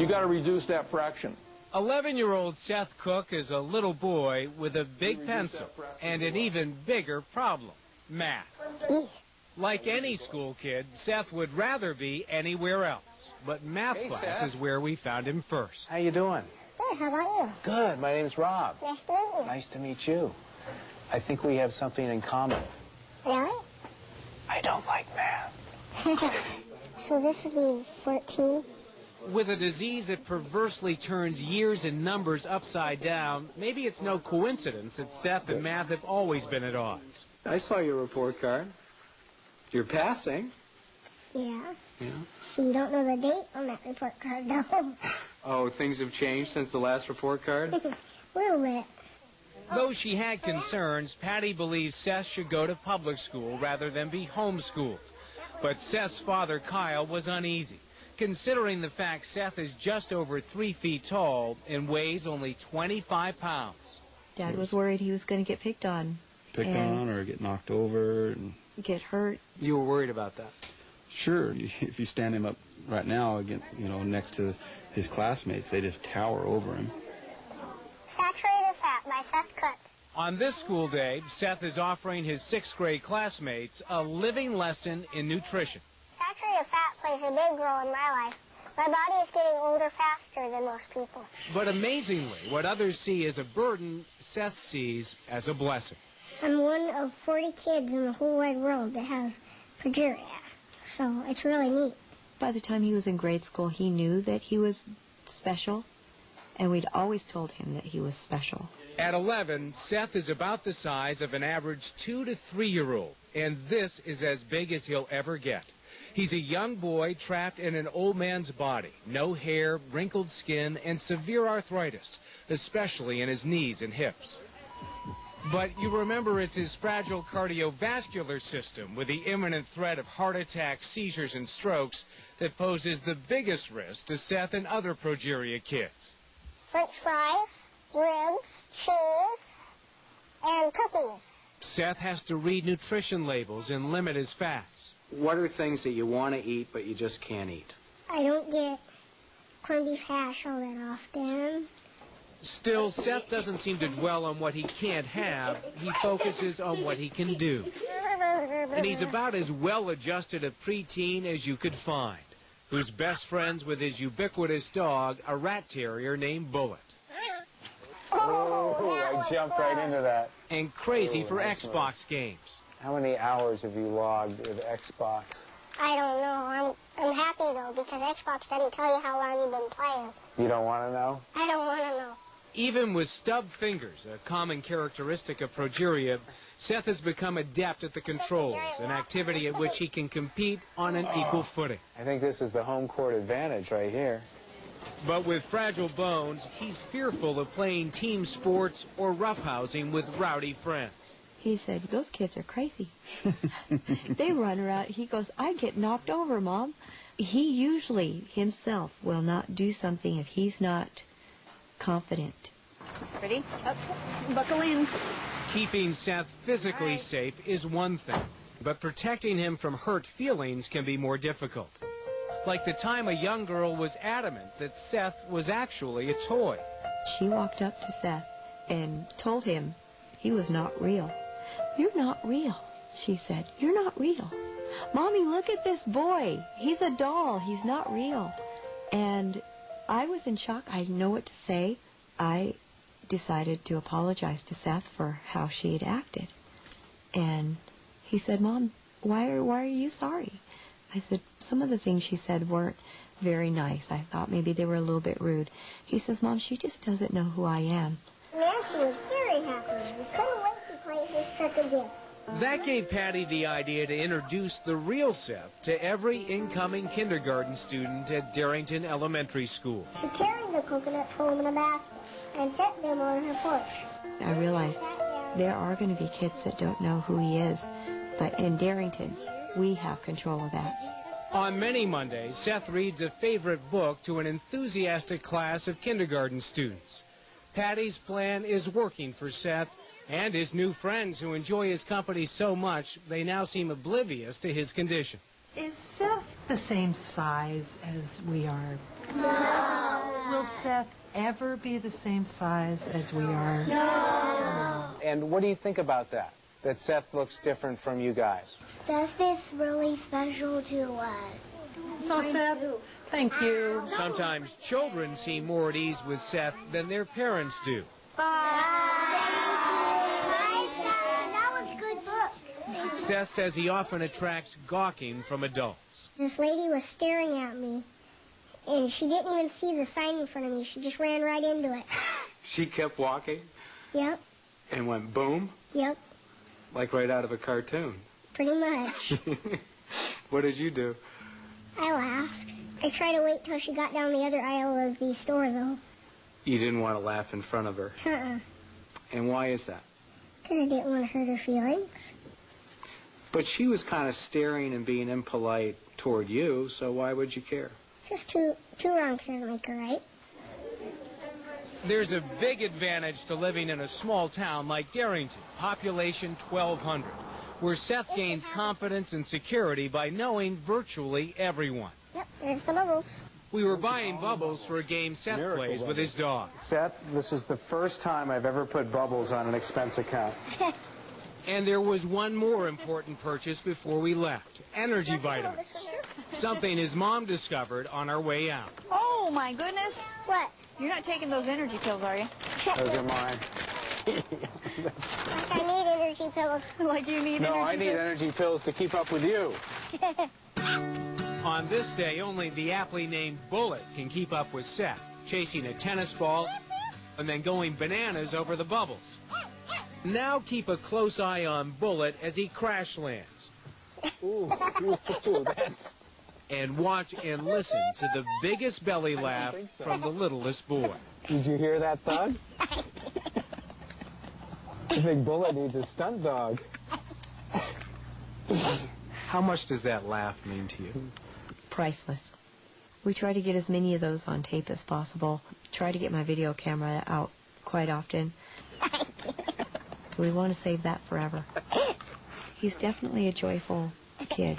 You got to reduce that fraction. 11-year-old Seth Cook is a little boy with a big pencil and an even bigger problem, math. Like any school kid, Seth would rather be anywhere else, but math class is where we found him first. How you doing? Good, how about you? Good, my name's Rob. Nice to meet you. Nice to meet you. I think we have something in common. Really? I don't like math. So this would be 14? With a disease that perversely turns years and numbers upside down, maybe it's no coincidence that Seth and math have always been at odds. I saw your report card. You're passing. Yeah. So you don't know the date on that report card, though. Oh, things have changed since the last report card? A little bit. Though she had concerns, Patty believes Seth should go to public school rather than be homeschooled. But Seth's father, Kyle, was uneasy, considering the fact Seth is just over 3 feet tall and weighs only 25 pounds. Dad was worried he was going to get picked on. Or get knocked over. And get hurt. You were worried about that? Sure. If you stand him up right now, again, next to his classmates, they just tower over him. Saturated Fat by Seth Cook. On this school day, Seth is offering his 6th grade classmates a living lesson in nutrition. Saturated fat plays a big role in my life. My body is getting older faster than most people. But amazingly, what others see as a burden, Seth sees as a blessing. I'm one of 40 kids in the whole wide world that has progeria, so it's really neat. By the time he was in grade school, he knew that he was special, and we'd always told him that he was special. At 11, Seth is about the size of an average 2 to 3-year-old, and this is as big as he'll ever get. He's a young boy trapped in an old man's body, no hair, wrinkled skin, and severe arthritis, especially in his knees and hips. But you remember it's his fragile cardiovascular system with the imminent threat of heart attacks, seizures, and strokes that poses the biggest risk to Seth and other progeria kids. French fries, ribs, cheese, and cookies. Seth has to read nutrition labels and limit his fats. What are things that you want to eat but you just can't eat? I don't get corned beef hash all that often. Still, Seth doesn't seem to dwell on what he can't have. He focuses on what he can do. And he's about as well-adjusted a preteen as you could find, who's best friends with his ubiquitous dog, a rat terrier named Bullet. Oh, I jumped right into that. And crazy for Xbox games. How many hours have you logged with Xbox? I don't know. I'm happy, though, because Xbox doesn't tell you how long you've been playing. You don't want to know? I don't want to know. Even with stubbed fingers, a common characteristic of progeria, Seth has become adept at the controls, an activity at which he can compete on an equal footing. I think this is the home court advantage right here. But with fragile bones, he's fearful of playing team sports or roughhousing with rowdy friends. He said, those kids are crazy. They run around. He goes, I get knocked over, Mom. He usually himself will not do something if he's not confident. Ready? Up. Buckle in. Keeping Seth physically safe is one thing, but protecting him from hurt feelings can be more difficult. Like the time a young girl was adamant that Seth was actually a toy. She walked up to Seth and told him he was not real. You're not real, she said. You're not real. Mommy, look at this boy. He's a doll. He's not real. And I was in shock. I didn't know what to say. I decided to apologize to Seth for how she had acted. And he said, Mom, why are you sorry? I said, some of the things she said weren't very nice. I thought maybe they were a little bit rude. He says, Mom, she just doesn't know who I am. Nancy was very happy. We couldn't wait to play this trick again. That gave Patty the idea to introduce the real Seth to every incoming kindergarten student at Darrington Elementary School. She carried the coconuts home in a basket and set them on her porch. I realized there are going to be kids that don't know who he is, but in Darrington, we have control of that. On many Mondays, Seth reads a favorite book to an enthusiastic class of kindergarten students. Patty's plan is working for Seth and his new friends who enjoy his company so much they now seem oblivious to his condition. Is Seth the same size as we are? No. Will Seth ever be the same size as we are? No. And what do you think about that? That Seth looks different from you guys? Seth is really special to us. So, Seth, thank you. Sometimes children seem more at ease with Seth than their parents do. That was a good book. Seth says he often attracts gawking from adults. This lady was staring at me, and she didn't even see the sign in front of me. She just ran right into it. She kept walking Yep, and went boom, yep, like right out of a cartoon. pretty much. What did you do? I laughed. I tried to wait till she got down the other aisle of the store, though. You didn't want to laugh in front of her. And why is that? Because I didn't want to hurt her feelings. But she was kind of staring and being impolite toward you, so why would you care? Just two wrongs doesn't make a right. There's a big advantage to living in a small town like Darrington, population 1,200, where Seth gains confidence and security by knowing virtually everyone. Yep, there's the bubbles. We were buying bubbles for a game Seth plays with his dog. Seth, this is the first time I've ever put bubbles on an expense account. And there was one more important purchase before we left, energy vitamins. Something his mom discovered on our way out. Oh, my goodness. What? You're not taking those energy pills, are you? Those are mine. Like I need energy pills. Like you need No, energy I need pills? energy pills to keep up with you. On this day, only the aptly named Bullet can keep up with Seth, chasing a tennis ball and then going bananas over the bubbles. Now keep a close eye on Bullet as he crash lands. Ooh, that's... And watch and listen to the biggest belly laugh from the littlest boy. Did you hear that thud? I think Bullet needs a stunt dog. How much does that laugh mean to you? Priceless. We try to get as many of those on tape as possible. Try to get my video camera out quite often. We want to save that forever. He's definitely a joyful kid.